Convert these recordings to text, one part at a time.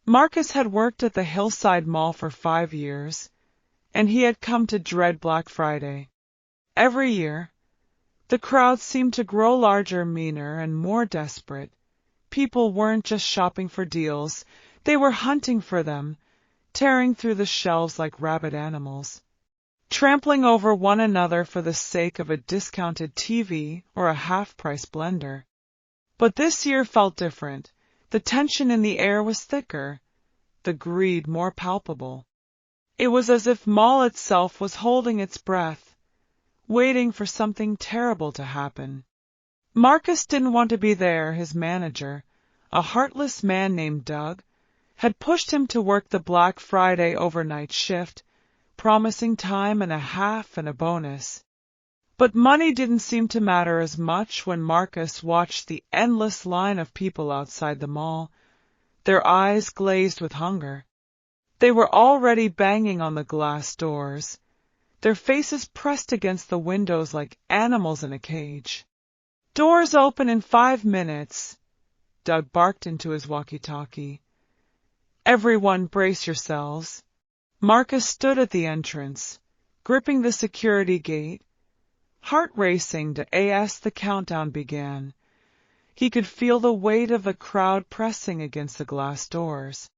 Marcus had worked at the Hillside Mall for 5 years, and he had come to dread Black Friday. Every year, the crowd seemed to grow larger, meaner, and more desperate. People weren't just shopping for deals, they were hunting for them, tearing through the shelves like rabid animals, trampling over one another for the sake of a discounted TV or a half-price blender. But this year felt different. The tension in the air was thicker, the greed more palpable. It was as if Mall itself was holding its breath, waiting for something terrible to happen. Marcus didn't want to be there. His manager, a heartless man named Doug, had pushed him to work the Black Friday overnight shift, promising time and a half and a bonus. But money didn't seem to matter as much when Marcus watched the endless line of people outside the mall, their eyes glazed with hunger. They were already banging on the glass doors, their faces pressed against the windows like animals in a cage. "Doors open in 5 minutes," Doug barked into his walkie-talkie. "Everyone brace yourselves." Marcus stood at the entrance, gripping the security gate, heart racing as the countdown began. He could feel the weight of the crowd pressing against the glass doors.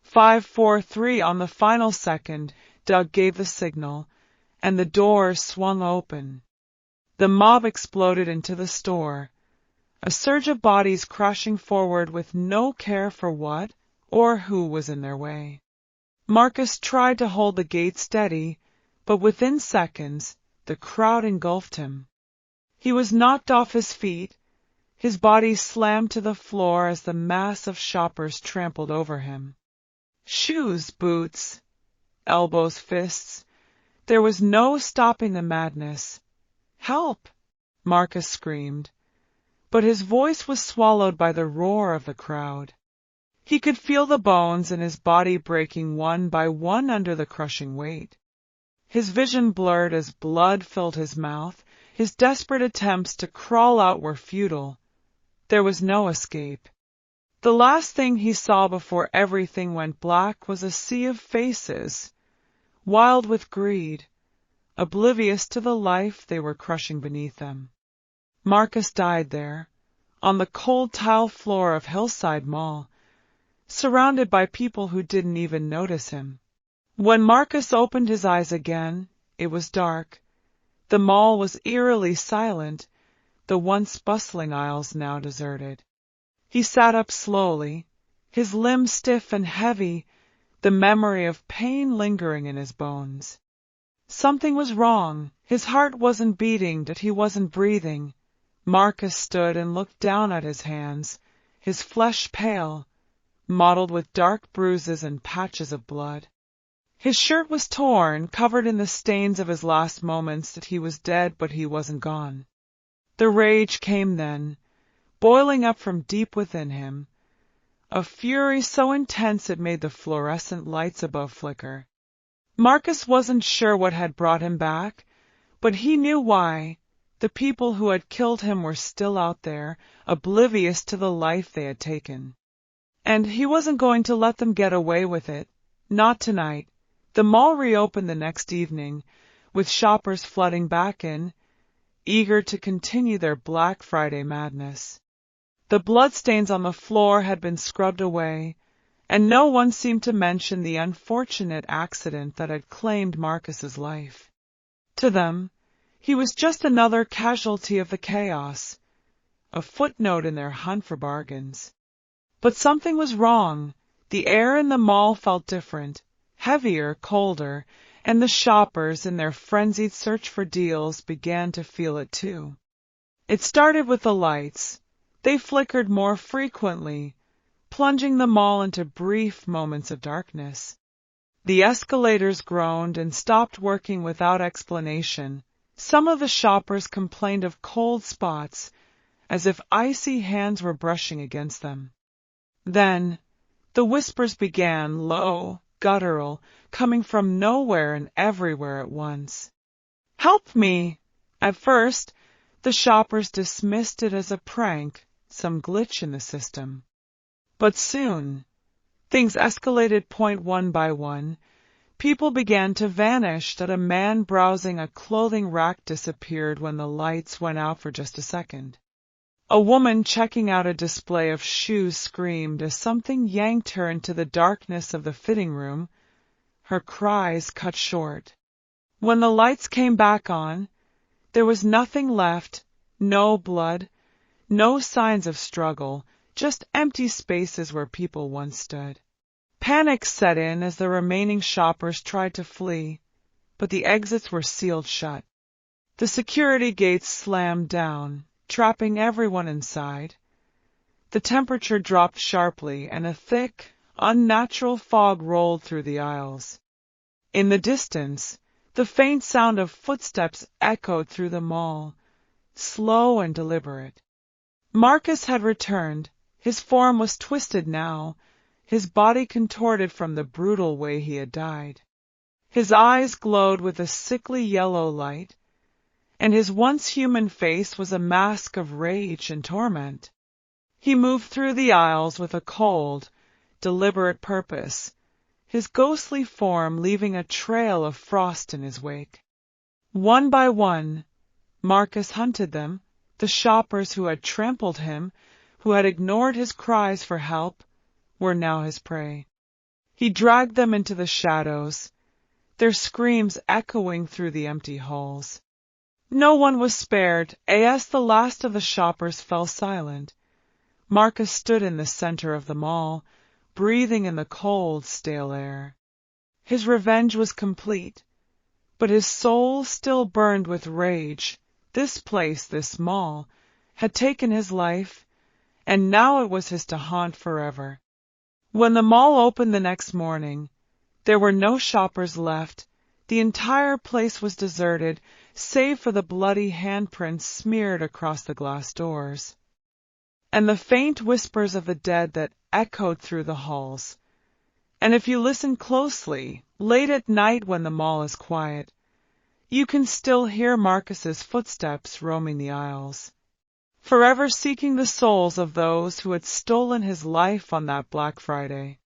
5, 4, 3 on the final second, Doug gave the signal, and the doors swung open. The mob exploded into the store, a surge of bodies crashing forward with no care for what or who was in their way. Marcus tried to hold the gate steady, but within seconds, the crowd engulfed him. He was knocked off his feet, his body slammed to the floor as the mass of shoppers trampled over him. Shoes, boots, elbows, fists. There was no stopping the madness. "Help!" Marcus screamed, but his voice was swallowed by the roar of the crowd. He could feel the bones in his body breaking one by one under the crushing weight. His vision blurred as blood filled his mouth. His desperate attempts to crawl out were futile. There was no escape. The last thing he saw before everything went black was a sea of faces, wild with greed, oblivious to the life they were crushing beneath them. Marcus died there, on the cold tile floor of Hillside Mall, surrounded by people who didn't even notice him. When Marcus opened his eyes again, it was dark. The mall was eerily silent, the once bustling aisles now deserted. He sat up slowly, his limbs stiff and heavy, the memory of pain lingering in his bones. Something was wrong. His heart wasn't beating, that he wasn't breathing. Marcus stood and looked down at his hands, his flesh pale, mottled with dark bruises and patches of blood. His shirt was torn, covered in the stains of his last moments, that he was dead, but he wasn't gone. The rage came then, boiling up from deep within him, a fury so intense it made the fluorescent lights above flicker. Marcus wasn't sure what had brought him back, but he knew why. The people who had killed him were still out there, oblivious to the life they had taken. And he wasn't going to let them get away with it. Not tonight. The mall reopened the next evening, with shoppers flooding back in, eager to continue their Black Friday madness. The bloodstains on the floor had been scrubbed away, and no one seemed to mention the unfortunate accident that had claimed Marcus's life. To them, he was just another casualty of the chaos, a footnote in their hunt for bargains. But something was wrong. The air in the mall felt different, heavier, colder, and the shoppers, in their frenzied search for deals, began to feel it too. It started with the lights. They flickered more frequently, plunging the mall into brief moments of darkness. The escalators groaned and stopped working without explanation. Some of the shoppers complained of cold spots, as if icy hands were brushing against them. Then the whispers began, low, guttural, coming from nowhere and everywhere at once. "Help me!" At first, the shoppers dismissed it as a prank, some glitch in the system. But soon, Things escalated. One by one, people began to vanish. That a man browsing a clothing rack disappeared when the lights went out for just a second. A woman checking out a display of shoes screamed as something yanked her into the darkness of the fitting room, her cries cut short. When the lights came back on, there was nothing left, no blood, no signs of struggle, just empty spaces where people once stood. Panic set in as the remaining shoppers tried to flee, but the exits were sealed shut. The security gates slammed down, trapping everyone inside. The temperature dropped sharply, and a thick, unnatural fog rolled through the aisles. In the distance, the faint sound of footsteps echoed through the mall, slow and deliberate. Marcus had returned. His form was twisted now, his body contorted from the brutal way he had died. His eyes glowed with a sickly yellow light, and his once human face was a mask of rage and torment. He moved through the aisles with a cold, deliberate purpose, his ghostly form leaving a trail of frost in his wake. One by one, Marcus hunted them, the shoppers who had trampled him, who had ignored his cries for help, were now his prey. He dragged them into the shadows, their screams echoing through the empty halls. No one was spared. As the last of the shoppers fell silent, Marcus stood in the center of the mall, breathing in the cold, stale air. His revenge was complete, but his soul still burned with rage. This place, this mall, had taken his life, and now it was his to haunt forever. When the mall opened the next morning, there were no shoppers left. The entire place was deserted, save for the bloody handprints smeared across the glass doors, and the faint whispers of the dead that echoed through the halls. And if you listen closely, late at night when the mall is quiet, you can still hear Marcus's footsteps roaming the aisles, forever seeking the souls of those who had stolen his life on that Black Friday.